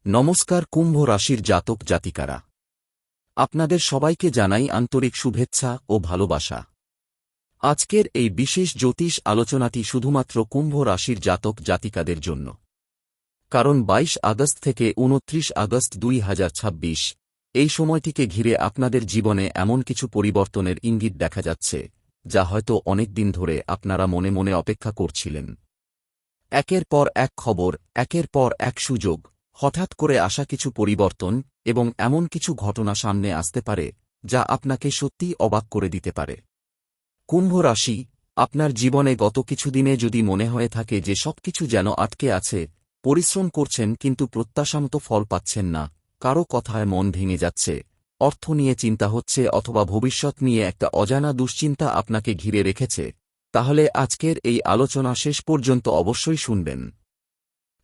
নমস্কার কুম্ভ রাশির জাতক জাতিকারা, আপনাদের সবাইকে জানাই আন্তরিক শুভেচ্ছা ও ভালোবাসা। আজকের এই বিশেষ জ্যোতিষ আলোচনাটি শুধুমাত্র কুম্ভ রাশির জাতক জাতিকাদের জন্য। কারণ ২২ আগস্ট থেকে ২৯ আগস্ট ২০২৬ এই সময়টিকে ঘিরে আপনাদের জীবনে এমন কিছু পরিবর্তনের ইঙ্গিত দেখা যাচ্ছে, যা হয়তো অনেক দিন ধরে আপনারা মনে মনে অপেক্ষা করছিলেন। একের পর এক খবর, একের পর এক সুযোগ, হঠাৎ করে আসা কিছু পরিবর্তন এবং এমন কিছু ঘটনা সামনে আসতে পারে যা আপনাকে সত্যিই অবাক করে দিতে পারে। কুম্ভ রাশি, আপনার জীবনে গত কিছুদিনে যদি মনে হয়ে থাকে যে সবকিছু যেন আটকে আছে, পরিশ্রম করছেন কিন্তু প্রত্যাশামতো ফল পাচ্ছেন না, কারো কথায় মন ভেঙে যাচ্ছে, অর্থ নিয়ে চিন্তা হচ্ছে অথবা ভবিষ্যৎ নিয়ে একটা অজানা দুশ্চিন্তা আপনাকে ঘিরে রেখেছে, তাহলে আজকের এই আলোচনা শেষ পর্যন্ত অবশ্যই শুনবেন।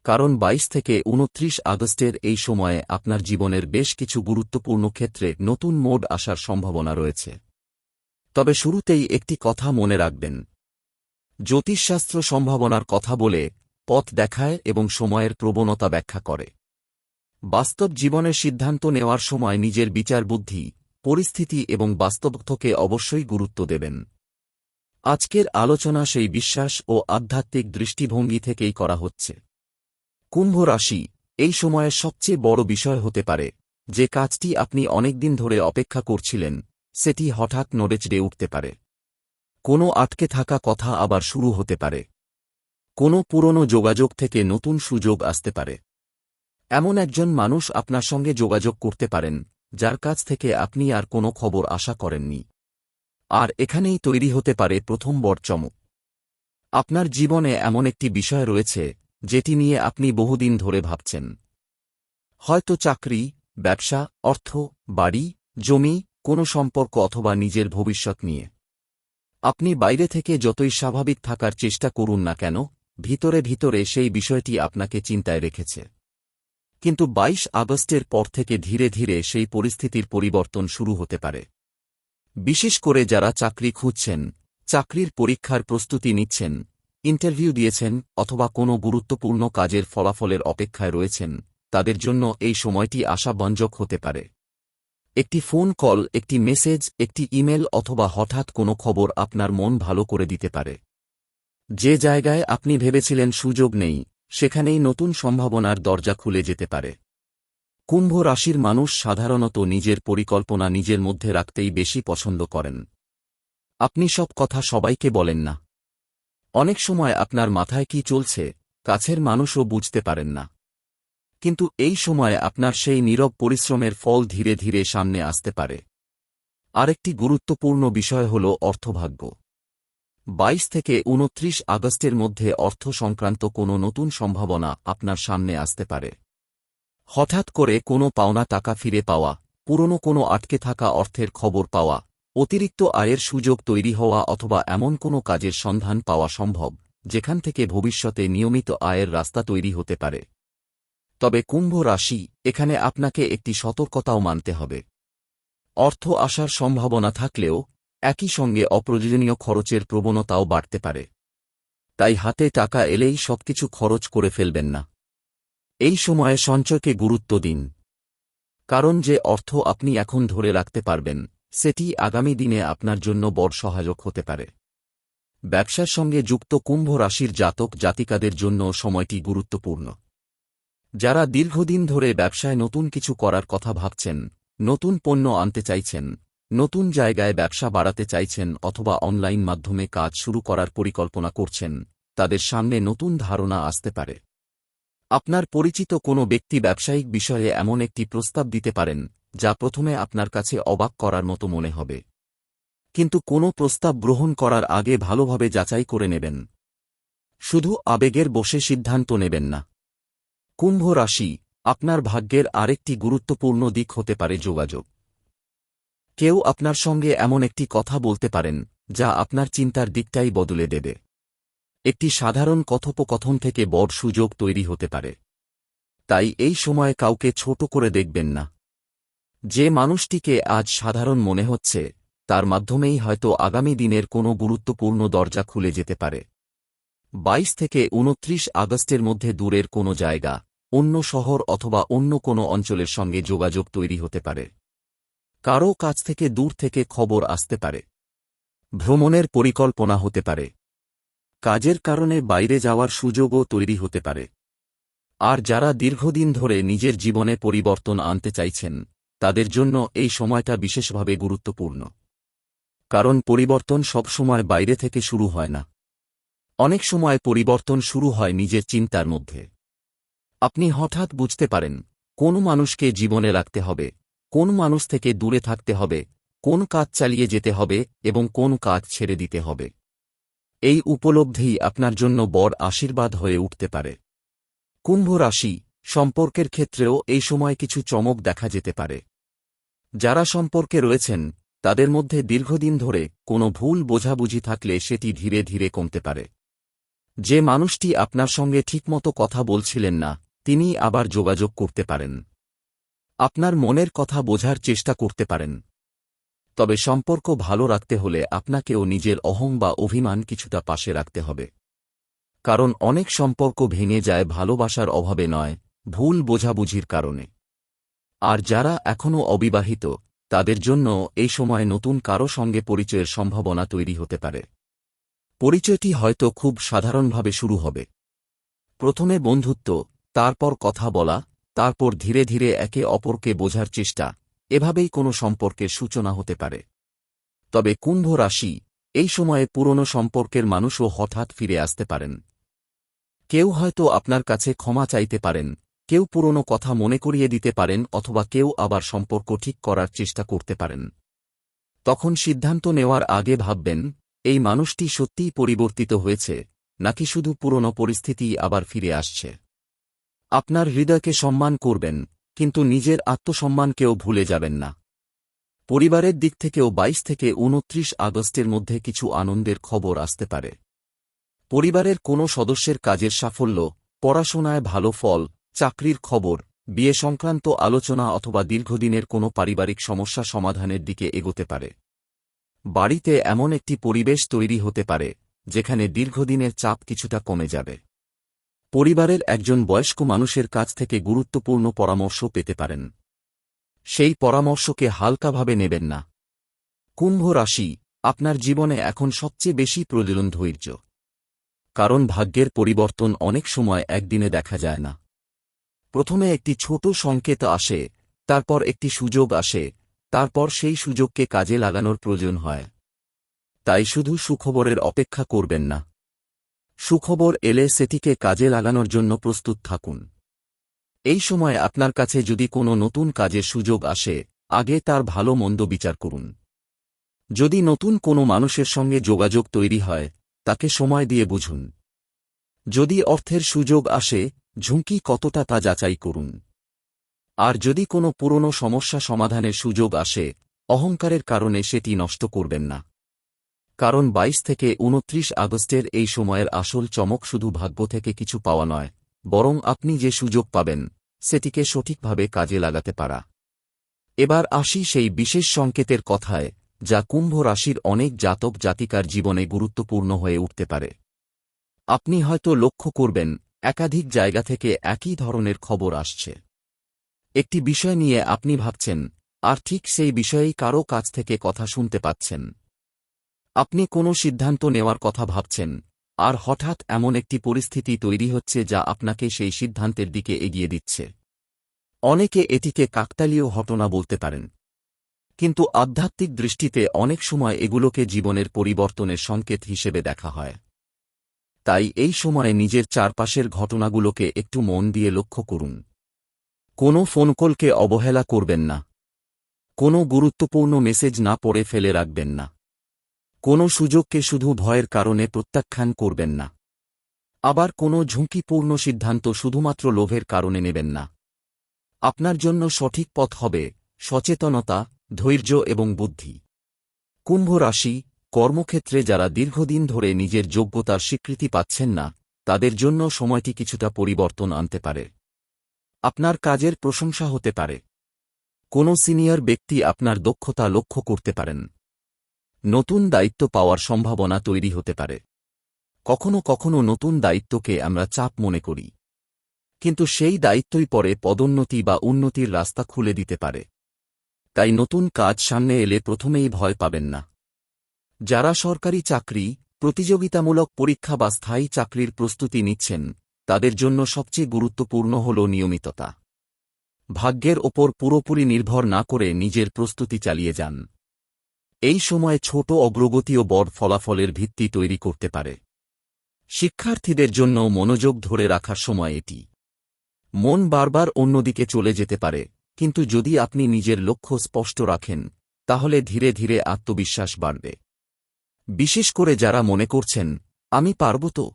কারণ ২২ থেকে ২৯ আগস্টের এই সময়ে আপনার জীবনের বেশ কিছু গুরুত্বপূর্ণ ক্ষেত্রে নতুন মোড় আসার সম্ভাবনা রয়েছে। তবে শুরুতেই একটি কথা মনে রাখবেন, জ্যোতিষশাস্ত্র সম্ভাবনার কথা বলে, পথ দেখায় এবং সময়ের প্রবণতা ব্যাখ্যা করে। বাস্তব জীবনের সিদ্ধান্ত নেওয়ার সময় নিজের বিচার বুদ্ধি, পরিস্থিতি এবং বাস্তবতাকে অবশ্যই গুরুত্ব দেবেন। আজকের আলোচনা সেই বিশ্বাস ও আধ্যাত্মিক দৃষ্টিভঙ্গি থেকেই করা হচ্ছে। কুম্ভ রাশি, এই সময়ের সবচেয়ে বড় বিষয় হতে পারে যে কাজটি আপনি অনেকদিন ধরে অপেক্ষা করছিলেন, সেটি হঠাৎ নড়েচড়ে উঠতে পারে। কোনো আটকে থাকা কথা আবার শুরু হতে পারে। কোনো পুরনো যোগাযোগ থেকে নতুন সুযোগ আসতে পারে। এমন একজন মানুষ আপনার সঙ্গে যোগাযোগ করতে পারেন যার কাছ থেকে আপনি আর কোনো খবর আশা করেননি। আর এখানেই তৈরি হতে পারে প্রথম বড় চমক। আপনার জীবনে এমন একটি বিষয় রয়েছে যেটি নিয়ে আপনি বহুদিন ধরে ভাবছেন। হয়তো চাকরি, ব্যবসা, অর্থ, বাড়ি, জমি, কোনো সম্পর্ক অথবা নিজের ভবিষ্যৎ নিয়ে। আপনি বাইরে থেকে যতই স্বাভাবিক থাকার চেষ্টা করুন না কেন, ভিতরে ভিতরে সেই বিষয়টি আপনাকে চিন্তায় রেখেছে। কিন্তু ২২ আগস্টের পর থেকে ধীরে ধীরে সেই পরিস্থিতির পরিবর্তন শুরু হতে পারে। বিশেষ করে যারা চাকরি খুঁজছেন, চাকরির পরীক্ষার প্রস্তুতি নিচ্ছেন, ইন্টারভিউ দিয়েছেন অথবা কোনো গুরুত্বপূর্ণ কাজের ফলাফলের অপেক্ষায় রয়েছেন, তাদের জন্য এই সময়টি আশাব্যঞ্জক হতে পারে। একটি ফোন কল, একটি মেসেজ, একটি ইমেল অথবা হঠাৎ কোনো খবর আপনার মন ভালো করে দিতে পারে। যে জায়গায় আপনি ভেবেছিলেন সুযোগ নেই, সেখানেই নতুন সম্ভাবনার দরজা খুলে যেতে পারে। কুম্ভ রাশির মানুষ সাধারণত নিজের পরিকল্পনা নিজের মধ্যে রাখতেই বেশি পছন্দ করেন। আপনি সব কথা সবাইকে বলেন না। অনেক সময় আপনার মাথায় কি চলছে, কাছের মানুষও বুঝতে পারেন না। কিন্তু এই সময়ে আপনার সেই নীরব পরিশ্রমের ফল ধীরে ধীরে সামনে আসতে পারে। আরেকটি গুরুত্বপূর্ণ বিষয় হল অর্থভাগ্য। ২২ থেকে ২৯ আগস্টের মধ্যে অর্থ সংক্রান্ত কোনো নতুন সম্ভাবনা আপনার সামনে আসতে পারে। হঠাৎ করে কোনো পাওনা টাকা ফিরে পাওয়া, পুরনো কোনো আটকে থাকা অর্থের খবর পাওয়া, অতিরিক্ত আয়ের সুযোগ তৈরি হওয়া অথবা এমন কোনো কাজের সন্ধান পাওয়া সম্ভব যেখান থেকে ভবিষ্যতে নিয়মিত আয়ের রাস্তা তৈরি হতে পারে। তবে কুম্ভ রাশি, এখানে আপনাকে একটি সতর্কতাও মানতে হবে। অর্থ আসার সম্ভাবনা থাকলেও একই সঙ্গে অপ্রয়োজনীয় খরচের প্রবণতাও বাড়তে পারে। তাই হাতে টাকা এলেই সবকিছু খরচ করে ফেলবেন না। এই সময়ে সঞ্চয়কে গুরুত্ব দিন। কারণ যে অর্থ আপনি এখন ধরে রাখতে পারবেন, সেটি আগামী দিনে আপনার জন্য বড় সহায়ক হতে পারে। ব্যবসার সঙ্গে যুক্ত কুম্ভ রাশির জাতক জাতিকাদের জন্য সময়টি গুরুত্বপূর্ণ। যারা দীর্ঘদিন ধরে ব্যবসায় নতুন কিছু করার কথা ভাবছেন, নতুন পণ্য আনতে চাইছেন, নতুন জায়গায় ব্যবসা বাড়াতে চাইছেন অথবা অনলাইন মাধ্যমে কাজ শুরু করার পরিকল্পনা করছেন, তাদের সামনে নতুন ধারণা আসতে পারে। আপনার পরিচিত কোনো ব্যক্তি ব্যবসায়িক বিষয়ে এমন একটি প্রস্তাব দিতে পারেন যা প্রথমে আপনার কাছে অবাক করার মতো মনে হবে। কিন্তু কোনো প্রস্তাব গ্রহণ করার আগে ভালোভাবে যাচাই করে নেবেন। শুধু আবেগের বশে সিদ্ধান্ত নেবেন না। কুম্ভ রাশি, আপনার ভাগ্যের আরেকটি গুরুত্বপূর্ণ দিক হতে পারে যোগাযোগ। কেউ আপনার সঙ্গে এমন একটি কথা বলতে পারেন যা আপনার চিন্তার দিকটাই বদলে দেবে। একটি সাধারণ কথোপকথন থেকে বড় সুযোগ তৈরি হতে পারে। তাই এই সময়ে কাউকে ছোট করে দেখবেন না। যে মানুষটিকে আজ সাধারণ মনে হচ্ছে, তার মাধ্যমেই হয়তো আগামী দিনের কোনো গুরুত্বপূর্ণ দরজা খুলে যেতে পারে। ২২ থেকে ২৯ আগস্টের মধ্যে দূরের কোনো জায়গা, অন্য শহর অথবা অন্য কোনো অঞ্চলের সঙ্গে যোগাযোগ তৈরি হতে পারে। কারও কাছ থেকে দূর থেকে খবর আসতে পারে। ভ্রমণের পরিকল্পনা হতে পারে। কাজের কারণে বাইরে যাওয়ার সুযোগও তৈরি হতে পারে। আর যারা দীর্ঘদিন ধরে নিজের জীবনে পরিবর্তন আনতে চাইছেন, তাদের জন্য এই সময়টা বিশেষভাবে গুরুত্বপূর্ণ। কারণ পরিবর্তন সবসময় বাইরে থেকে শুরু হয় না। অনেক সময় পরিবর্তন শুরু হয় নিজের চিন্তার মধ্যে। আপনি হঠাৎ বুঝতে পারেন কোন মানুষকে জীবনে রাখতে হবে, কোন মানুষ থেকে দূরে থাকতে হবে, কোন কাজ চালিয়ে যেতে হবে এবং কোন কাজ ছেড়ে দিতে হবে। এই উপলব্ধিই আপনার জন্য বড় আশীর্বাদ হয়ে উঠতে পারে। কুম্ভ রাশি, সম্পর্কের ক্ষেত্রেও এই সময় কিছু চমক দেখা যেতে পারে। যারা সম্পর্কে রয়েছেন, তাদের মধ্যে দীর্ঘদিন ধরে কোনো ভুল বোঝাবুঝি থাকলে সেটি ধীরে ধীরে কমতে পারে। যে মানুষটি আপনার সঙ্গে ঠিকমতো কথা বলছিলেন না, তিনি আবার যোগাযোগ করতে পারেন। আপনার মনের কথা বোঝার চেষ্টা করতে পারেন। তবে সম্পর্ক ভালো রাখতে হলে আপনাকেও নিজের অহং বা অভিমান কিছুটা পাশে রাখতে হবে। কারণ অনেক সম্পর্ক ভেঙে যায় ভালোবাসার অভাবে নয়, ভুল বোঝাবুঝির কারণে। আর যারা এখনও অবিবাহিত, তাদের জন্য এই সময় নতুন কারো সঙ্গে পরিচয়ের সম্ভাবনা তৈরি হতে পারে। পরিচয়টি হয়তো খুব সাধারণভাবে শুরু হবে। প্রথমে বন্ধুত্ব, তারপর কথা বলা, তারপর ধীরে ধীরে একে অপরকে বোঝার চেষ্টা, এভাবেই কোনো সম্পর্কের সূচনা হতে পারে। তবে কুম্ভ রাশি, এই সময়ে পুরনো সম্পর্কের মানুষও হঠাৎ ফিরে আসতে পারেন। কেউ হয়তো আপনার কাছে ক্ষমা চাইতে পারেন, কেউ পুরনো কথা মনে করিয়ে দিতে পারেন অথবা কেউ আবার সম্পর্ক ঠিক করার চেষ্টা করতে পারেন। তখন সিদ্ধান্ত নেওয়ার আগে ভাববেন, এই মানুষটি সত্যিই পরিবর্তিত হয়েছে নাকি শুধু পুরনো পরিস্থিতিই আবার ফিরে আসছে। আপনার হৃদয়কে সম্মান করবেন, কিন্তু নিজের আত্মসম্মানকেও ভুলে যাবেন না। পরিবারের দিক থেকেও 22 থেকে 29 আগস্টের মধ্যে কিছু আনন্দের খবর আসতে পারে। পরিবারের কোনো সদস্যের কাজের সাফল্য, পড়াশোনায় ভালো ফল, চাকরির খবর, বিয়ে সংক্রান্ত আলোচনা অথবা দীর্ঘদিনের কোনো পারিবারিক সমস্যা সমাধানের দিকে এগোতে পারে। বাড়িতে এমন একটি পরিবেশ তৈরি হতে পারে যেখানে দীর্ঘদিনের চাপ কিছুটা কমে যাবে। পরিবারের একজন বয়স্ক মানুষের কাছ থেকে গুরুত্বপূর্ণ পরামর্শ পেতে পারেন। সেই পরামর্শকে হালকাভাবে নেবেন না। কুম্ভ রাশি, আপনার জীবনে এখন সবচেয়ে বেশি প্রয়োজন ধৈর্য। কারণ ভাগ্যের পরিবর্তন অনেক সময় একদিনে দেখা যায় না। প্রথমে একটি ছোট সংকেত আসে, তারপর একটি সুযোগ আসে, তারপর সেই সুযোগকে কাজে লাগানোর প্রয়োজন হয়। তাই শুধু সুখবরের অপেক্ষা করবেন না। সুখবর এলে সেটিকে কাজে লাগানোর জন্য প্রস্তুত থাকুন। এই সময় আপনার কাছে যদি কোনো নতুন কাজের সুযোগ আসে, আগে তার ভালো মন্দ বিচার করুন। যদি নতুন কোনো মানুষের সঙ্গে যোগাযোগ তৈরি হয়, তাকে সময় দিয়ে বুঝুন। যদি অর্থের সুযোগ আসে, ঝুঁকি কতটা তা যাচাই করুন। আর যদি কোনো পুরনো সমস্যা সমাধানের সুযোগ আসে, অহংকারের কারণে সেটি নষ্ট করবেন না। কারণ 22 থেকে 29 আগস্টের এই সময়ের আসল চমক শুধু ভাগ্য থেকে কিছু পাওয়া নয়, বরং আপনি যে সুযোগ পাবেন, সেটিকে সঠিকভাবে কাজে লাগাতে পারা। এবার আসি সেই বিশেষ সংকেতের কথায়, যা কুম্ভ রাশির অনেক জাতক জাতিকার জীবনে গুরুত্বপূর্ণ হয়ে উঠতে পারে। আপনি হয়তো লক্ষ্য করবেন, একাধিক জায়গা থেকে একই ধরনের খবর আসছে। একটি বিষয় নিয়ে আপনি ভাবছেন, আর ঠিক সেই বিষয়েই কারও কাছ থেকে কথা শুনতে পাচ্ছেন। আপনি কোনো সিদ্ধান্ত নেওয়ার কথা ভাবছেন, আর হঠাৎ এমন একটি পরিস্থিতি তৈরি হচ্ছে যা আপনাকে সেই সিদ্ধান্তের দিকে এগিয়ে দিচ্ছে। অনেকে এটিকে কাকতালীয় ঘটনা বলতে পারেন, কিন্তু আধ্যাত্মিক দৃষ্টিতে অনেক সময় এগুলোকে জীবনের পরিবর্তনের সংকেত হিসেবে দেখা হয়। তাই এই সময়ে নিজের চারপাশের ঘটনাগুলোকে একটু মন দিয়ে লক্ষ্য করুন। কোনো ফোনকলকে অবহেলা করবেন না। কোনো গুরুত্বপূর্ণ মেসেজ না পড়ে ফেলে রাখবেন না। কোনো সুযোগকে শুধু ভয়ের কারণে প্রত্যাখ্যান করবেন না। আবার কোনো ঝুঁকিপূর্ণ সিদ্ধান্ত শুধুমাত্র লোভের কারণে নেবেন না। আপনার জন্য সঠিক পথ হবে সচেতনতা, ধৈর্য এবং বুদ্ধি। কুম্ভ রাশি, কর্মক্ষেত্রে যারা দীর্ঘদিন ধরে নিজের যোগ্যতার স্বীকৃতি পাচ্ছেন না, তাদের জন্য সময়টি কিছুটা পরিবর্তন আনতে পারে। আপনার কাজের প্রশংসা হতে পারে। কোনো সিনিয়র ব্যক্তি আপনার দক্ষতা লক্ষ্য করতে পারেন। নতুন দায়িত্ব পাওয়ার সম্ভাবনা তৈরি হতে পারে। কখনো কখনো নতুন দায়িত্বকে আমরা চাপ মনে করি, কিন্তু সেই দায়িত্বই পরে পদোন্নতি বা উন্নতির রাস্তা খুলে দিতে পারে। তাই নতুন কাজ সামনে এলে প্রথমেই ভয় পাবেন না। যারা সরকারি চাকরি, প্রতিযোগিতামূলক পরীক্ষা বা স্থায়ী চাকরির প্রস্তুতি নিচ্ছেন, তাদের জন্য সবচেয়ে গুরুত্বপূর্ণ হল নিয়মিততা। ভাগ্যের ওপর পুরোপুরি নির্ভর না করে নিজের প্রস্তুতি চালিয়ে যান। এই সময়ে ছোট অগ্রগতিও বড় ফলাফলের ভিত্তি তৈরি করতে পারে। শিক্ষার্থীদের জন্য মনোযোগ ধরে রাখার সময় এটি। মন বারবার অন্যদিকে চলে যেতে পারে, কিন্তু যদি আপনি নিজের লক্ষ্য স্পষ্ট রাখেন, তাহলে ধীরে ধীরে আত্মবিশ্বাস বাড়বে। বিশেষ করে যারা মনে করছেন, আমি পারব তো,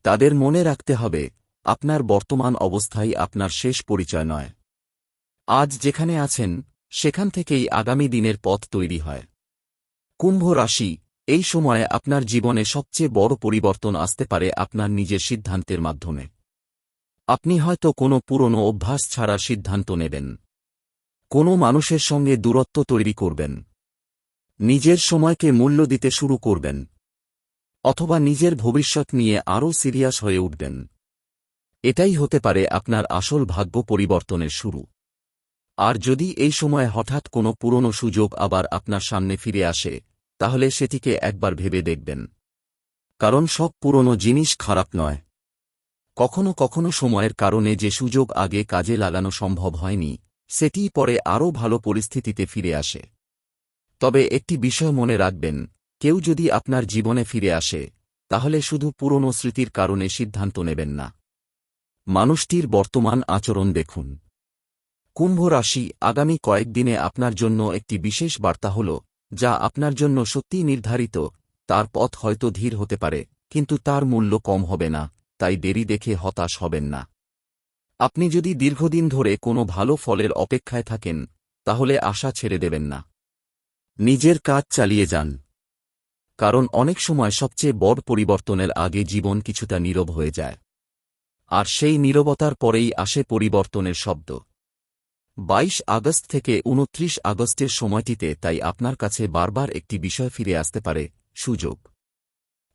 তাদের মনে রাখতে হবে, আপনার বর্তমান অবস্থাই আপনার শেষ পরিচয় নয়। আজ যেখানে আছেন, সেখান থেকেই আগামী দিনের পথ তৈরি হয়। কুম্ভ রাশি, এই সময়ে আপনার জীবনে সবচেয়ে বড় পরিবর্তন আসতে পারে আপনার নিজের সিদ্ধান্তের মাধ্যমে। আপনি হয়তো কোনো পুরনো অভ্যাস ছাড়া সিদ্ধান্ত নেবেন। কোনো মানুষের সঙ্গে দূরত্ব তৈরি করবেন। নিজের সময়কে মূল্য দিতে শুরু করবেন। অথবা নিজের ভবিষ্যৎ নিয়ে আরও সিরিয়াস হয়ে উঠবেন। এটাই হতে পারে আপনার আসল ভাগ্য পরিবর্তনের শুরু। আর যদি এই সময়ে হঠাৎ কোনো পুরনো সুযোগ আবার আপনার সামনে ফিরে আসে, তাহলে সেটিকে একবার ভেবে দেখবেন। কারণ সব পুরনো জিনিস খারাপ নয়। কখনো কখনো সময়ের কারণে যে সুযোগ আগে কাজে লাগানো সম্ভব হয়নি, সেটিই পরে আরও ভালো পরিস্থিতিতে ফিরে আসে। তবে একটি বিষয় মনে রাখবেন, কেউ যদি আপনার জীবনে ফিরে আসে, তাহলে শুধু পুরনো স্মৃতির কারণে সিদ্ধান্ত নেবেন না। মানুষটির বর্তমান আচরণ দেখুন। কুম্ভ রাশি, আগামী কয়েকদিনে আপনার জন্য একটি বিশেষ বার্তা হল, যা আপনার জন্য সত্যিই নির্ধারিত। তার পথ হয়তো ধীর হতে পারে, কিন্তু তার মূল্য কম হবে না, তাই দেরি দেখে হতাশ হবেন না। আপনি যদি দীর্ঘদিন ধরে কোনো ভালো ফলের অপেক্ষায় থাকেন, তাহলে আশা ছেড়ে দেবেন না। নিজের কাজ চালিয়ে যান। কারণ অনেক সময় সবচেয়ে বড় পরিবর্তনের আগে জীবন কিছুটা নীরব হয়ে যায়। আর সেই নীরবতার পরেই আসে পরিবর্তনের শব্দ। 22 আগস্ট থেকে 29 আগস্টের সময়টিতে তাই আপনার কাছে বারবার একটি বিষয় ফিরে আসতে পারে, সুযোগ।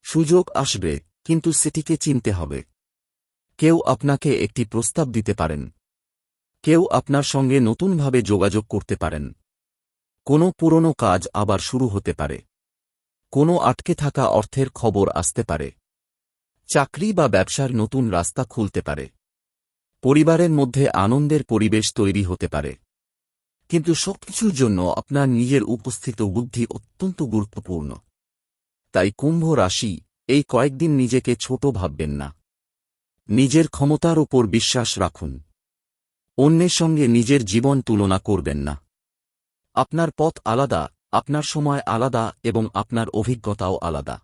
সুযোগ আসবে, কিন্তু সেটিকে চিনতে হবে। কেউ আপনাকে একটি প্রস্তাব দিতে পারেন। কেউ আপনার সঙ্গে নতুনভাবে যোগাযোগ করতে পারেন। কোনো পুরনো কাজ আবার শুরু হতে পারে। কোনো আটকে থাকা অর্থের খবর আসতে পারে। চাকরি বা ব্যবসার নতুন রাস্তা খুলতে পারে। পরিবারের মধ্যে আনন্দের পরিবেশ তৈরি হতে পারে। কিন্তু সবকিছুর জন্য আপনার নিজের উপস্থিত বুদ্ধি অত্যন্ত গুরুত্বপূর্ণ। তাই কুম্ভ রাশি, এই কয়েকদিন নিজেকে ছোট ভাববেন না। নিজের ক্ষমতার উপর বিশ্বাস রাখুন। অন্যের সঙ্গে নিজের জীবন তুলনা করবেন না। আপনার পথ আলাদা, আপনার সময় আলাদা এবং আপনার অভিজ্ঞতাও আলাদা।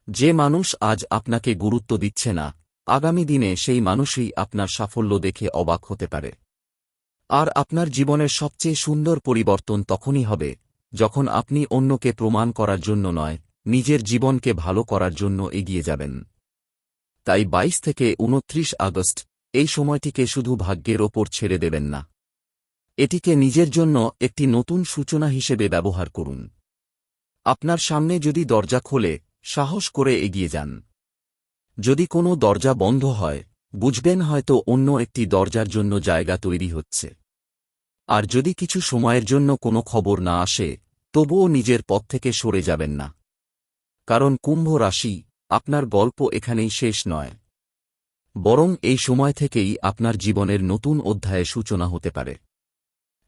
যে মানুষ আজ আপনাকে গুরুত্ব দিচ্ছে না, আগামী দিনে সেই মানুষই আপনার সাফল্য দেখে অবাক হতে পারে। আর আপনার জীবনের সবচেয়ে সুন্দর পরিবর্তন তখনই হবে, যখন আপনি অন্যকে প্রমাণ করার জন্য নয়, নিজের জীবনকে ভালো করার জন্য এগিয়ে যাবেন। তাই 22 থেকে 29 আগস্ট, এই সময়টিকে শুধু ভাগ্যের ওপর ছেড়ে দেবেন না। এটিকে নিজের জন্য একটি নতুন সূচনা হিসেবে ব্যবহার করুন। আপনার সামনে যদি দরজা খোলে, সাহস করে এগিয়ে যান। যদি কোনো দরজা বন্ধ হয়, বুঝবেন হয়তো অন্য একটি দরজার জন্য জায়গা তৈরি হচ্ছে। আর যদি কিছু সময়ের জন্য কোনো খবর না আসে, তবুও নিজের পথ থেকে সরে যাবেন না। কারণ কুম্ভ রাশি, আপনার গল্প এখানেই শেষ নয়। বরং এই সময় থেকেই আপনার জীবনের নতুন অধ্যায়ের সূচনা হতে পারে।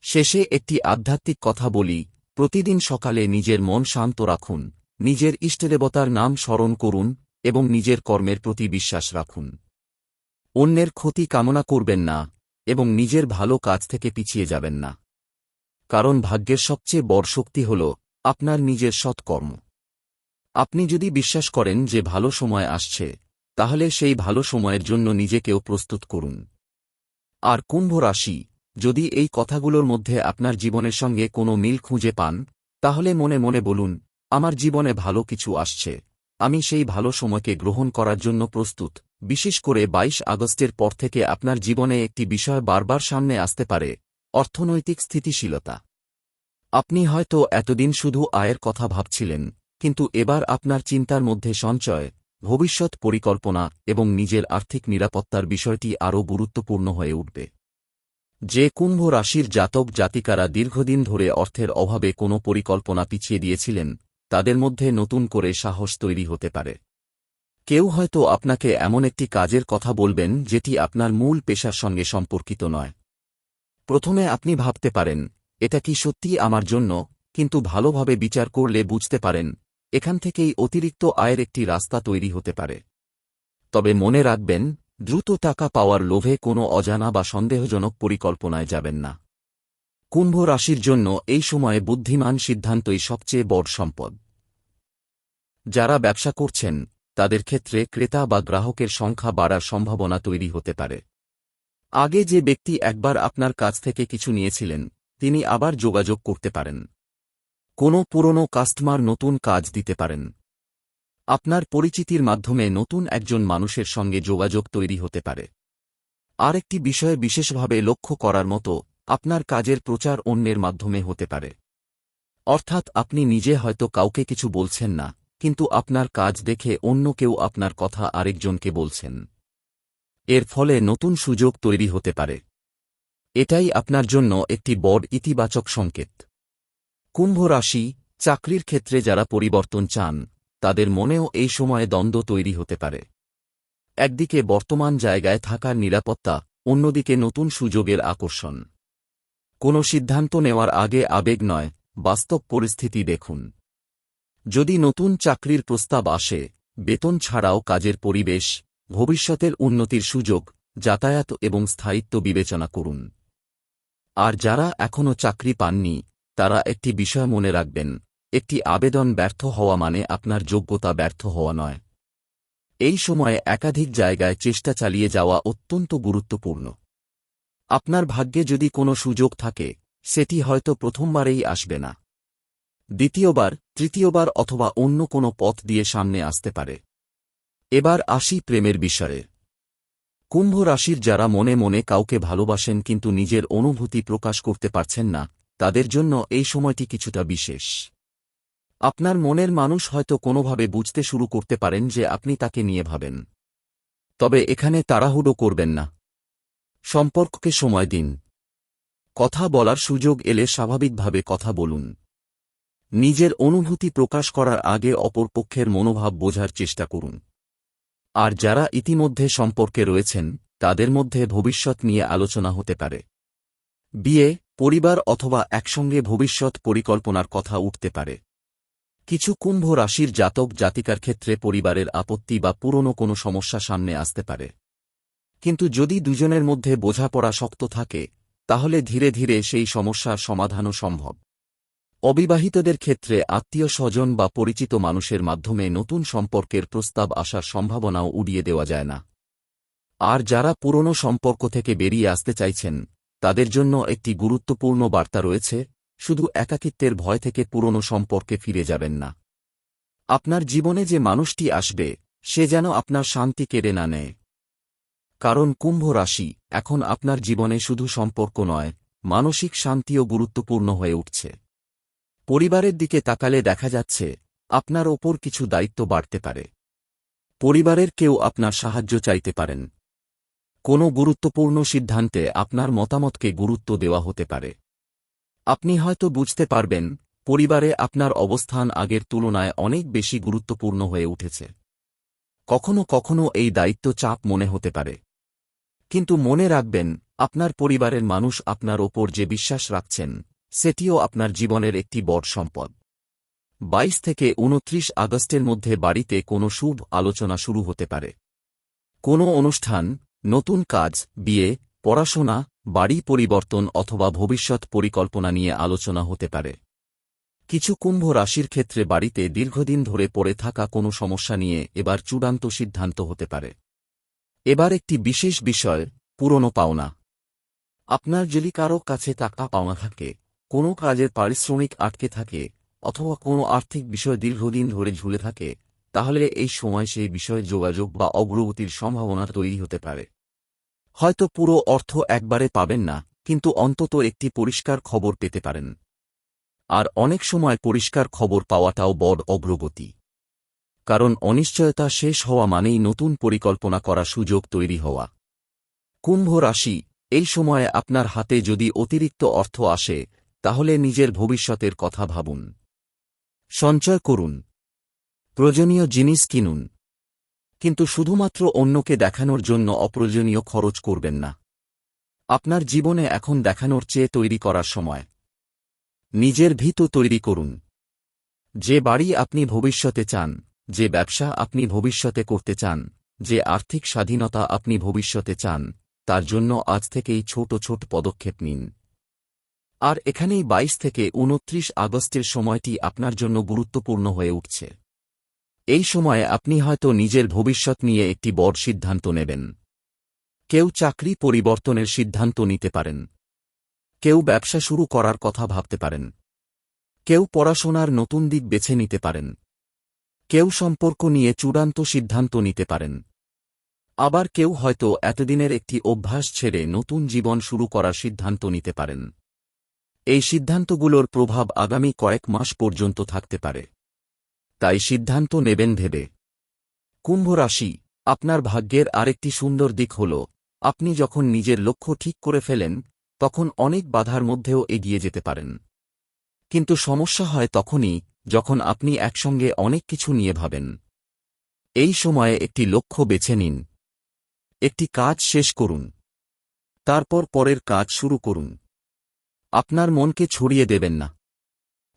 শেষে একটি আধ্যাত্মিক কথা বলি, প্রতিদিন সকালে নিজের মন শান্ত রাখুন, নিজের ইষ্টদেবতার নাম স্মরণ করুন এবং নিজের কর্মের প্রতি বিশ্বাস রাখুন। অন্যের ক্ষতি কামনা করবেন না এবং নিজের ভালো কাজ থেকে পিছিয়ে যাবেন না। কারণ ভাগ্যের সবচেয়ে বড় শক্তি হল আপনার নিজের সৎকর্ম। আপনি যদি বিশ্বাস করেন যে ভালো সময় আসছে, তাহলে সেই ভালো সময়ের জন্য নিজেকেও প্রস্তুত করুন। আর কুম্ভ রাশি, যদি এই কথাগুলোর মধ্যে আপনার জীবনের সঙ্গে কোনো মিল খুঁজে পান, তাহলে মনে মনে বলুন, আমার জীবনে ভালো কিছু আসছে, আমি সেই ভালো সময়কে গ্রহণ করার জন্য প্রস্তুত। বিশেষ করে 22 আগস্টের পর থেকে আপনার জীবনে একটি বিষয় বারবার সামনে আসতে পারে, অর্থনৈতিক স্থিতিশীলতা। আপনি হয়তো এতদিন শুধু আয়ের কথা ভাবছিলেন, কিন্তু এবার আপনার চিন্তার মধ্যে সঞ্চয়, ভবিষ্যৎ পরিকল্পনা এবং নিজের আর্থিক নিরাপত্তার বিষয়টি আরও গুরুত্বপূর্ণ হয়ে উঠবে। যে কুম্ভ রাশির জাতক জাতিকারা দীর্ঘদিন ধরে অর্থের অভাবে কোনো পরিকল্পনা পিছিয়ে দিয়েছিলেন, তাদের মধ্যে নতুন করে সাহস তৈরি হতে পারে। কেউ হয়তো আপনাকে এমন একটি কাজের কথা বলবেন যেটি আপনার মূল পেশার সঙ্গে সম্পর্কিত নয়। প্রথমে আপনি ভাবতে পারেন, এটা কি সত্যিই আমার জন্য, কিন্তু ভালোভাবে বিচার করলে বুঝতে পারেন এখান থেকেই অতিরিক্ত আয়ের একটি রাস্তা তৈরি হতে পারে। তবে মনে রাখবেন, দ্রুত টাকা পাওয়ার লোভে কোনো অজানা বা সন্দেহজনক পরিকল্পনায় যাবেন না। কুম্ভ রাশির জন্য এই সময়ে বুদ্ধিমান সিদ্ধান্তই সবচেয়ে বড় সম্পদ। যারা ব্যবসা করছেন তাদের ক্ষেত্রে ক্রেতা বা গ্রাহকের সংখ্যা বাড়ার সম্ভাবনা তৈরি হতে পারে। আগে যে ব্যক্তি একবার আপনার কাছ থেকে কিছু নিয়েছিলেন তিনি আবার যোগাযোগ করতে পারেন। কোনো পুরনো কাস্টমার নতুন কাজ দিতে পারেন। আপনার পরিচিতির মাধ্যমে নতুন একজন মানুষের সঙ্গে যোগাযোগ তৈরি হতে পারে। আরেকটি বিষয়ে বিশেষভাবে লক্ষ্য করার মতো, আপনার কাজের প্রচার অন্যের মাধ্যমে হতে পারে। অর্থাৎ আপনি নিজে হয়তো কাউকে কিছু বলছেন না, কিন্তু আপনার কাজ দেখে অন্য কেউ আপনার কথা আরেকজনকে বলছেন। এর ফলে নতুন সুযোগ তৈরি হতে পারে। এটাই আপনার জন্য একটি বড় ইতিবাচক সংকেত। কুম্ভ রাশি, চাকরির ক্ষেত্রে যারা পরিবর্তন চান তাদের মনেও এই সময়ে দ্বন্দ্ব তৈরি হতে পারে। একদিকে বর্তমান জায়গায় থাকার নিরাপত্তা, অন্যদিকে নতুন সুযোগের আকর্ষণ। কোনো সিদ্ধান্ত নেওয়ার আগে আবেগ নয়, বাস্তব পরিস্থিতি দেখুন। যদি নতুন চাকরির প্রস্তাব আসে, বেতন ছাড়াও কাজের পরিবেশ, ভবিষ্যতের উন্নতির সুযোগ, যাতায়াত এবং স্থায়িত্ব বিবেচনা করুন। আর যারা এখনও চাকরি পাননি তারা একটি বিষয় মনে রাখবেন, একটি আবেদন ব্যর্থ হওয়া মানে আপনার যোগ্যতা ব্যর্থ হওয়া নয়। এই সময়ে একাধিক জায়গায় চেষ্টা চালিয়ে যাওয়া অত্যন্ত গুরুত্বপূর্ণ। আপনার ভাগ্যে যদি কোনো সুযোগ থাকে সেটি হয়তো প্রথমবারেই আসবে না, দ্বিতীয়বার, তৃতীয়বার অথবা অন্য কোনো পথ দিয়ে সামনে আসতে পারে। এবার আসি প্রেমের বিষয়ে। কুম্ভ রাশির যারা মনে মনে কাউকে ভালোবাসেন কিন্তু নিজের অনুভূতি প্রকাশ করতে পারছেন না, তাদের জন্য এই সময়টি কিছুটা বিশেষ। আপনার মনের মানুষ হয়তো কোনোভাবে বুঝতে শুরু করতে পারেন যে আপনি তাকে নিয়ে ভাবেন। তবে এখানে তাড়াহুড়ো করবেন না। সম্পর্ককে সময় দিন। কথা বলার সুযোগ এলে স্বাভাবিকভাবে কথা বলুন। নিজের অনুভূতি প্রকাশ করার আগে অপর পক্ষের মনোভাব বোঝার চেষ্টা করুন। আর যারা ইতিমধ্যে সম্পর্কে রয়েছেন তাদের মধ্যে ভবিষ্যৎ নিয়ে আলোচনা হতে পারে। বিয়ে, পরিবার অথবা একসঙ্গে ভবিষ্যৎ পরিকল্পনার কথা উঠতে পারে। কিছু কুম্ভ রাশির জাতক জাতিকার ক্ষেত্রে পরিবারের আপত্তি বা পুরনো কোনো সমস্যা সামনে আসতে পারে। কিন্তু যদি দুজনের মধ্যে বোঝাপড়া শক্ত থাকে তাহলে ধীরে ধীরে সেই সমস্যার সমাধানও সম্ভব। অবিবাহিতদের ক্ষেত্রে আত্মীয় স্বজন বা পরিচিত মানুষের মাধ্যমে নতুন সম্পর্কের প্রস্তাব আসার সম্ভাবনাও উড়িয়ে দেওয়া যায় না। আর যারা পুরনো সম্পর্ক থেকে বেরিয়ে আসতে চাইছেন তাদের জন্য একটি গুরুত্বপূর্ণ বার্তা রয়েছে, শুধু একাকিত্বের ভয় থেকে পুরনো সম্পর্কে ফিরে যাবেন না। আপনার জীবনে যে মানুষটি আসবে সে যেন আপনার শান্তি কেড়ে না নেয়। কারণ কুম্ভ রাশি, এখন আপনার জীবনে শুধু সম্পর্ক নয়, মানসিক শান্তিও গুরুত্বপূর্ণ হয়ে উঠছে। পরিবারের দিকে তাকালে দেখা যাচ্ছে আপনার ওপর কিছু দায়িত্ব বাড়তে পারে। পরিবারের কেউ আপনার সাহায্য চাইতে পারেন। কোনো গুরুত্বপূর্ণ সিদ্ধান্তে আপনার মতামতকে গুরুত্ব দেওয়া হতে পারে। আপনি হয়তো বুঝতে পারবেন পরিবারে আপনার অবস্থান আগের তুলনায় অনেক বেশি গুরুত্বপূর্ণ হয়ে উঠেছে। কখনো কখনো এই দায়িত্ব চাপ মনে হতে পারে, কিন্তু মনে রাখবেন আপনার পরিবারের মানুষ আপনার ওপর যে বিশ্বাস রাখছেন সেটিও আপনার জীবনের একটি বড় সম্পদ। 22 থেকে 29 আগস্টের মধ্যে বাড়িতে কোনো শুভ আলোচনা শুরু হতে পারে। কোনো অনুষ্ঠান, নতুন কাজ, বিয়ে, পড়াশোনা, বাড়ি পরিবর্তন অথবা ভবিষ্যৎ পরিকল্পনা নিয়ে আলোচনা হতে পারে। কিছু কুম্ভ রাশির ক্ষেত্রে বাড়িতে দীর্ঘদিন ধরে পড়ে থাকা কোনো সমস্যা নিয়ে এবার চূড়ান্ত সিদ্ধান্ত হতে পারে। এবার একটি বিশেষ বিষয়, পুরনো পাওনা। আপনার যদি কারো কাছে টাকা পাওনা থাকে, কোনো কাজের পারিশ্রমিক আটকে থাকে অথবা কোনো আর্থিক বিষয় দীর্ঘদিন ধরে ঝুলে থাকে, তাহলে এই সময় সেই বিষয়ে যোগাযোগ বা অগ্রগতির সম্ভাবনা তৈরি হতে পারে। হয়তো পুরো অর্থ একবারে পাবেন না, কিন্তু অন্তত একটি পরিষ্কার খবর পেতে পারেন। আর অনেক সময় পরিষ্কার খবর পাওয়াটাও বড় অগ্রগতি। কারণ অনিশ্চয়তা শেষ হওয়া মানেই নতুন পরিকল্পনা করার সুযোগ তৈরি হওয়া। কুম্ভ রাশি, এই সময়ে আপনার হাতে যদি অতিরিক্ত অর্থ আসে তাহলে নিজের ভবিষ্যতের কথা ভাবুন। সঞ্চয় করুন, প্রয়োজনীয় জিনিস কিনুন, কিন্তু শুধুমাত্র অন্যকে দেখানোর জন্য অপ্রয়োজনীয় খরচ করবেন না। আপনার জীবনে এখন দেখানোর চেয়ে তৈরি করার সময়। নিজের ভিত তৈরি করুন। যে বাড়ি আপনি ভবিষ্যতে চান, যে ব্যবসা আপনি ভবিষ্যতে করতে চান, যে আর্থিক স্বাধীনতা আপনি ভবিষ্যতে চান, তার জন্য আজ থেকেই ছোট ছোট পদক্ষেপ নিন। আর এখানেই 22 থেকে 29 আগস্টের সময়টি আপনার জন্য গুরুত্বপূর্ণ হয়ে উঠছে। এই সময়ে আপনি হয়তো নিজের ভবিষ্যৎ নিয়ে একটি বড় সিদ্ধান্ত নেবেন। কেউ চাকরি পরিবর্তনের সিদ্ধান্ত নিতে পারেন, কেউ ব্যবসা শুরু করার কথা ভাবতে পারেন, কেউ পড়াশোনার নতুন দিক বেছে নিতে পারেন, কেউ সম্পর্ক নিয়ে চূড়ান্ত সিদ্ধান্ত নিতে পারেন, আবার কেউ হয়তো এতদিনের একটি অভ্যাস ছেড়ে নতুন জীবন শুরু করার সিদ্ধান্ত নিতে পারেন। এই সিদ্ধান্তগুলোর প্রভাব আগামী কয়েক মাস পর্যন্ত থাকতে পারে, তাই সিদ্ধান্ত নেবেন ভেবে। কুম্ভ রাশি, আপনার ভাগ্যের আরেকটি সুন্দর দিক হল আপনি যখন নিজের লক্ষ্য ঠিক করে ফেলেন তখন অনেক বাধার মধ্যেও এগিয়ে যেতে পারেন। কিন্তু সমস্যা হয় তখনই যখন আপনি একসঙ্গে অনেক কিছু নিয়ে ভাবেন। এই সময়ে একটি লক্ষ্য বেছে নিন, একটি কাজ শেষ করুন, তারপর পরের কাজ শুরু করুন। আপনার মনকে ছড়িয়ে দেবেন না,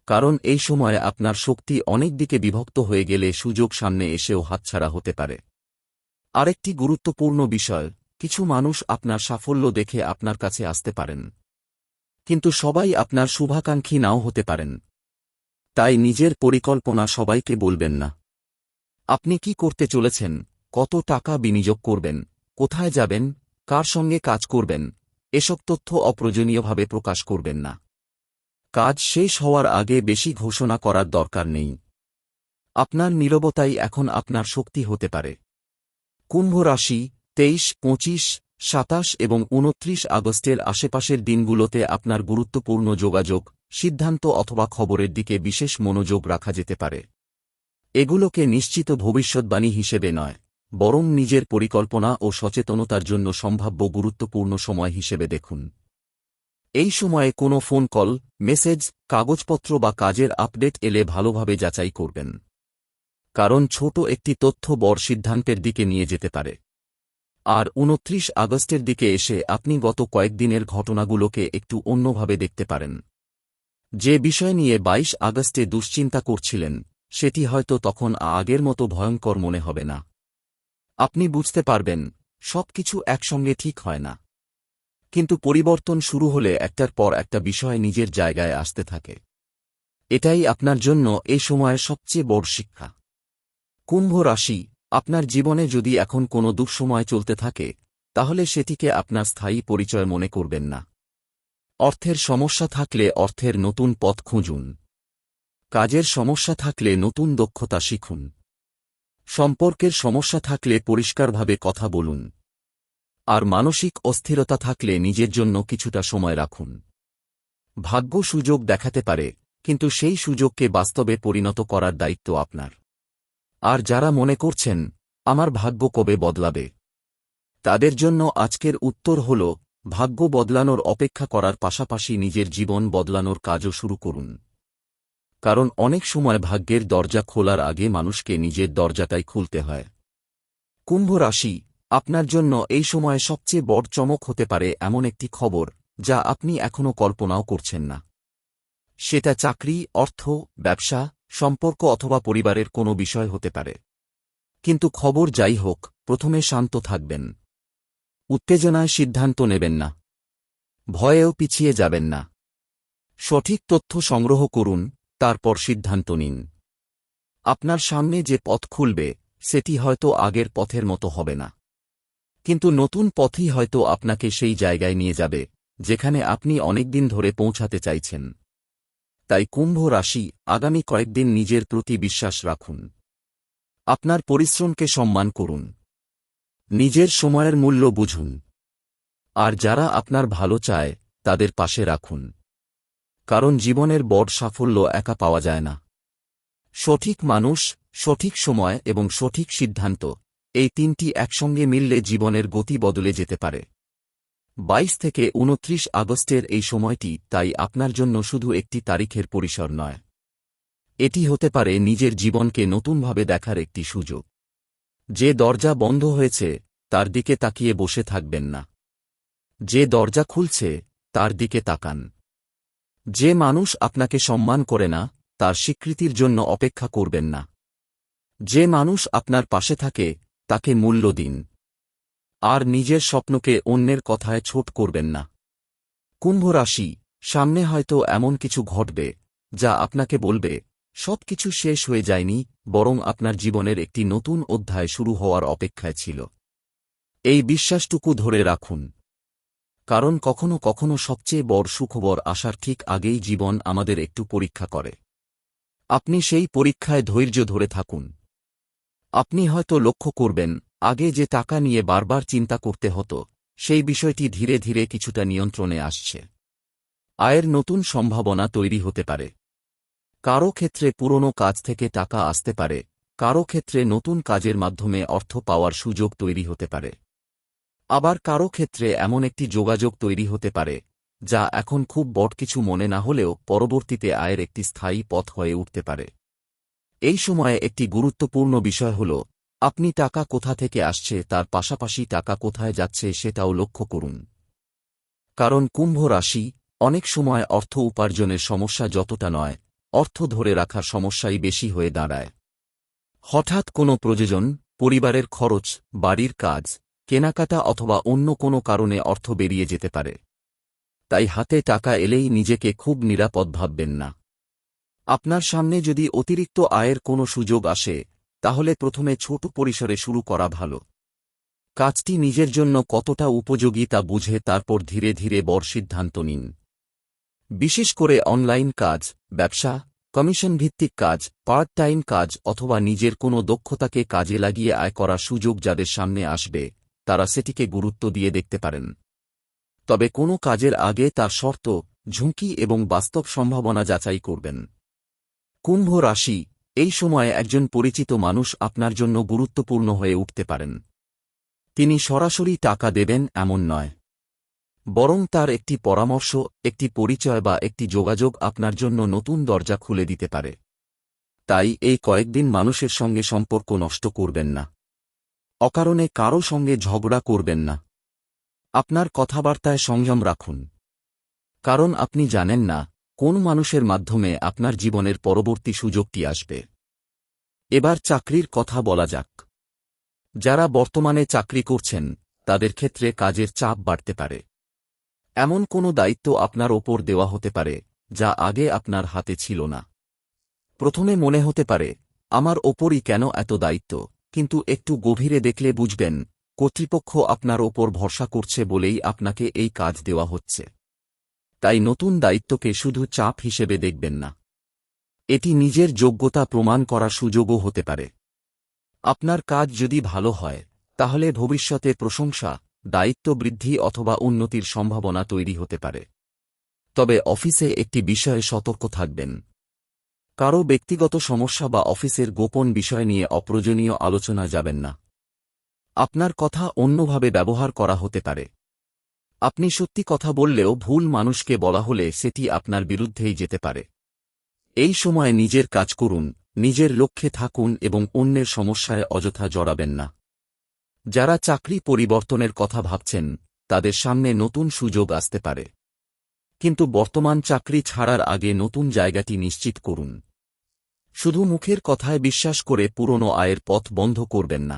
কারণ এই সময়ে আপনার শক্তি অনেক দিকে বিভক্ত হয়ে গেলে সুযোগ সামনে এসেও হাতছাড়া হতে পারে। আরেকটি গুরুত্বপূর্ণ বিষয়, কিছু মানুষ আপনার সাফল্য দেখে আপনার কাছে আসতে পারেন, কিন্তু সবাই আপনার শুভাকাঙ্ক্ষী নাও হতে পারেন। তাই নিজের পরিকল্পনা সবাইকে বলবেন না। আপনি কি করতে চলেছেন, কত টাকা বিনিয়োগ করবেন, কোথায় যাবেন, কার সঙ্গে কাজ করবেন, এসব তথ্য অপ্রয়োজনীয়ভাবে প্রকাশ করবেন না। কাজ শেষ হওয়ার আগে বেশি ঘোষণা করার দরকার নেই। আপনার নীরবতাই এখন আপনার শক্তি হতে পারে। কুম্ভ রাশি, 23, 25, 27 এবং 29 আগস্টের আশেপাশের দিনগুলোতে আপনার গুরুত্বপূর্ণ যোগাযোগ, সিদ্ধান্ত অথবা খবরের দিকে বিশেষ মনোযোগ রাখা যেতে পারে। এগুলোকে নিশ্চিত ভবিষ্যদ্বাণী হিসেবে নয়, বরং নিজের পরিকল্পনা ও সচেতনতার জন্য সম্ভাব্য গুরুত্বপূর্ণ সময় হিসেবে দেখুন। এই সময়ে কোনো ফোন কল, মেসেজ, কাগজপত্র বা কাজের আপডেট এলে ভালোভাবে যাচাই করবেন, কারণ ছোট একটি তথ্য বড় সিদ্ধান্তের দিকে নিয়ে যেতে পারে। আর 29 আগস্টের দিকে এসে আপনি গত কয়েকদিনের ঘটনাগুলোকে একটু অন্যভাবে দেখতে পারেন। যে বিষয় নিয়ে 22 আগস্টে দুশ্চিন্তা করছিলেন সেটি হয়তো তখন আগের মতো ভয়ঙ্কর মনে হবে না। আপনি বুঝতে পারবেন সবকিছু একসঙ্গে ঠিক হয় না, কিন্তু পরিবর্তন শুরু হলে একটার পর একটা বিষয় নিজের জায়গায় আসতে থাকে। এটাই আপনার জন্য এই সময়ের সবচেয়ে বড় শিক্ষা। কুম্ভ রাশি, আপনার জীবনে যদি এখন কোনো দুঃসময় চলতে থাকে তাহলে সেটিকে আপনার স্থায়ী পরিচয় মনে করবেন না। অর্থের সমস্যা থাকলে অর্থের নতুন পথ খুঁজুন, কাজের সমস্যা থাকলে নতুন দক্ষতা শিখুন, সম্পর্কের সমস্যা থাকলে পরিষ্কারভাবে কথা বলুন, আর মানসিক অস্থিরতা থাকলে নিজের জন্য কিছুটা সময় রাখুন। ভাগ্য সুযোগ দেখাতে পারে, কিন্তু সেই সুযোগকে বাস্তবে পরিণত করার দায়িত্ব আপনার। আর যারা মনে করছেন আমার ভাগ্য কবে বদলাবে, তাদের জন্য আজকের উত্তর হল ভাগ্য বদলানোর অপেক্ষা করার পাশাপাশি নিজের জীবন বদলানোর কাজও শুরু করুন। কারণ অনেক সময় ভাগ্যের দরজা খোলার আগে মানুষকে নিজের দরজাটাই খুলতে হয়। কুম্ভ রাশি, আপনার জন্য এই সময়ে সবচেয়ে বড় চমক হতে পারে এমন একটি খবর যা আপনি এখনও কল্পনাও করছেন না। সেটা চাকরি, অর্থ, ব্যবসা, সম্পর্ক অথবা পরিবারের কোনো বিষয় হতে পারে। কিন্তু খবর যাই হোক, প্রথমে শান্ত থাকবেন। উত্তেজনায় সিদ্ধান্ত নেবেন না, ভয়েও পিছিয়ে যাবেন না। সঠিক তথ্য সংগ্রহ করুন, তারপর সিদ্ধান্ত নিন। আপনার সামনে যে পথ খুলবে সেটি হয়তো আগের পথের মতো হবে না, কিন্তু নতুন পথই হয়তো আপনাকে সেই জায়গায় নিয়ে যাবে যেখানে আপনি অনেকদিন ধরে পৌঁছাতে চাইছেন। তাই কুম্ভ রাশি, আগামী কয়েকদিন নিজের প্রতি বিশ্বাস রাখুন। আপনার পরিশ্রমকে সম্মান করুন, নিজের সময়ের মূল্য বুঝুন, আর যারা আপনার ভালো চায় তাদের পাশে রাখুন। কারণ জীবনের বড় সাফল্য একা পাওয়া যায় না। সঠিক মানুষ, সঠিক সময় এবং সঠিক সিদ্ধান্ত, এই তিনটি একসঙ্গে মিললে জীবনের গতি বদলে যেতে পারে। 22 থেকে 29 আগস্টের এই সময়টি তাই আপনার জন্য শুধু একটি তারিখের পরিসর নয়। এটি হতে পারে নিজের জীবনকে নতুনভাবে দেখার একটি সুযোগ। যে দরজা বন্ধ হয়েছে তার দিকে তাকিয়ে বসে থাকবেন না। যে দরজা খুলছে তার দিকে তাকান। যে মানুষ আপনাকে সম্মান করে না তার স্বীকৃতির জন্য অপেক্ষা করবেন না। যে মানুষ আপনার পাশে থাকে তাকে মূল্য দিন। আর নিজের স্বপ্নকে অন্যের কথায় ছোট করবেন না। কুম্ভ রাশি, সামনে হয়তো এমন কিছু ঘটবে যা আপনাকে বলবে সবকিছু শেষ হয়ে যায়নি, বরং আপনার জীবনের একটি নতুন অধ্যায় শুরু হওয়ার অপেক্ষায় ছিল। এই বিশ্বাসটুকু ধরে রাখুন, কারণ কখনো কখনো সবচেয়ে বড় সুখবর আসার ঠিক আগেই জীবন আমাদের একটু পরীক্ষা করে। আপনি সেই পরীক্ষায় ধৈর্য ধরে থাকুন। আপনি হয়তো লক্ষ্য করবেন আগে যে টাকা নিয়ে বারবার চিন্তা করতে হতো সেই বিষয়টি ধীরে ধীরে কিছুটা নিয়ন্ত্রণে আসছে। আয়ের নতুন সম্ভাবনা তৈরি হতে পারে। কারও ক্ষেত্রে পুরনো কাজ থেকে টাকা আসতে পারে, কারও ক্ষেত্রে নতুন কাজের মাধ্যমে অর্থ পাওয়ার সুযোগ তৈরি হতে পারে। আবার কারও ক্ষেত্রে এমন একটি যোগাযোগ তৈরি হতে পারে যা এখন খুব বড় কিছু মনে না হলেও পরবর্তীতে আয়ের একটি স্থায়ী পথ হয়ে উঠতে পারে। এই সময়ে একটি গুরুত্বপূর্ণ বিষয় হল আপনি টাকা কোথা থেকে আসছে তার পাশাপাশি টাকা কোথায় যাচ্ছে সেটাও লক্ষ্য করুন। কারণ কুম্ভ রাশি, অনেক সময় অর্থ উপার্জনের সমস্যা যতটা নয়, অর্থ ধরে রাখার সমস্যাই বেশি হয়ে দাঁড়ায়। হঠাৎ কোনো প্রয়োজন, পরিবারের খরচ, বাড়ির কাজ, কেনাকাটা অথবা অন্য কোনো কারণে অর্থ বেরিয়ে যেতে পারে। তাই হাতে টাকা এলেই নিজেকে খুব নিরাপদ ভাববেন না। আপনার সামনে যদি অতিরিক্ত আয়ের কোনো সুযোগ আসে তাহলে প্রথমে ছোট পরিসরে শুরু করা ভালো। কাজটি নিজের জন্য কতটা উপযোগী তা বুঝে তারপর ধীরে ধীরে বড় সিদ্ধান্ত নিন। বিশেষ করে অনলাইন কাজ, ব্যবসা, কমিশন ভিত্তিক কাজ, পার্ট টাইম কাজ অথবা নিজের কোনো দক্ষতাকে কাজে লাগিয়ে আয় করার সুযোগ যাদের সামনে আসবে তারা সেটিকে গুরুত্ব দিয়ে দেখতে পারেন। তবে কোনো কাজের আগে তার শর্ত, ঝুঁকি এবং বাস্তব সম্ভাবনা যাচাই করবেন। কুম্ভ রাশি, এই সময়ে একজন পরিচিত মানুষ আপনার জন্য গুরুত্বপূর্ণ হয়ে উঠতে পারেন। তিনি সরাসরি টাকা দেবেন এমন নয়, বরং তার একটি পরামর্শ, একটি পরিচয় বা একটি যোগাযোগ আপনার জন্য নতুন দরজা খুলে দিতে পারে। তাই এই কয়েকদিন মানুষের সঙ্গে সম্পর্ক নষ্ট করবেন না। অকারণে কারও সঙ্গে ঝগড়া করবেন না। আপনার কথাবার্তায় সংযম রাখুন, কারণ আপনি জানেন না কোন মানুষের মাধ্যমে আপনার জীবনের পরবর্তী সুযোগটি আসবে। এবার চাকরির কথা বলা যাক। যারা বর্তমানে চাকরি করছেন তাদের ক্ষেত্রে কাজের চাপ বাড়তে পারে। এমন কোনো দায়িত্ব আপনার ওপর দেওয়া হতে পারে যা আগে আপনার হাতে ছিল না। প্রথমে মনে হতে পারে আমার ওপরই কেন এত দায়িত্ব, কিন্তু একটু গভীরে দেখলে বুঝবেন কর্তৃপক্ষ আপনার ওপর ভরসা করছে বলেই আপনাকে এই কাজ দেওয়া হচ্ছে। তাই নতুন দায়িত্বকে শুধু চাপ হিসেবে দেখবেন না, এটি নিজের যোগ্যতা প্রমাণ করার সুযোগও হতে পারে। আপনার কাজ যদি ভালো হয় তাহলে ভবিষ্যতে প্রশংসা, দায়িত্ব বৃদ্ধি অথবা উন্নতির সম্ভাবনা তৈরি হতে পারে। তবে অফিসে একটি বিষয়ে সতর্ক থাকবেন। কারও ব্যক্তিগত সমস্যা বা অফিসের গোপন বিষয় নিয়ে অপ্রয়োজনীয় আলোচনা যাবেন না। আপনার কথা অন্যভাবে ব্যবহার করা হতে পারে। আপনি সত্যি কথা বললেও ভুল মানুষকে বলা হলে সেটি আপনার বিরুদ্ধেই যেতে পারে। এই সময়ে নিজের কাজ করুন, নিজের লক্ষ্যে থাকুন এবং অন্যের সমস্যায় অযথা জড়াবেন না। যারা চাকরি পরিবর্তনের কথা ভাবছেন তাদের সামনে নতুন সুযোগ আসতে পারে, কিন্তু বর্তমান চাকরি ছাড়ার আগে নতুন জায়গাটি নিশ্চিত করুন। শুধু মুখের কথায় বিশ্বাস করে পুরনো আয়ের পথ বন্ধ করবেন না।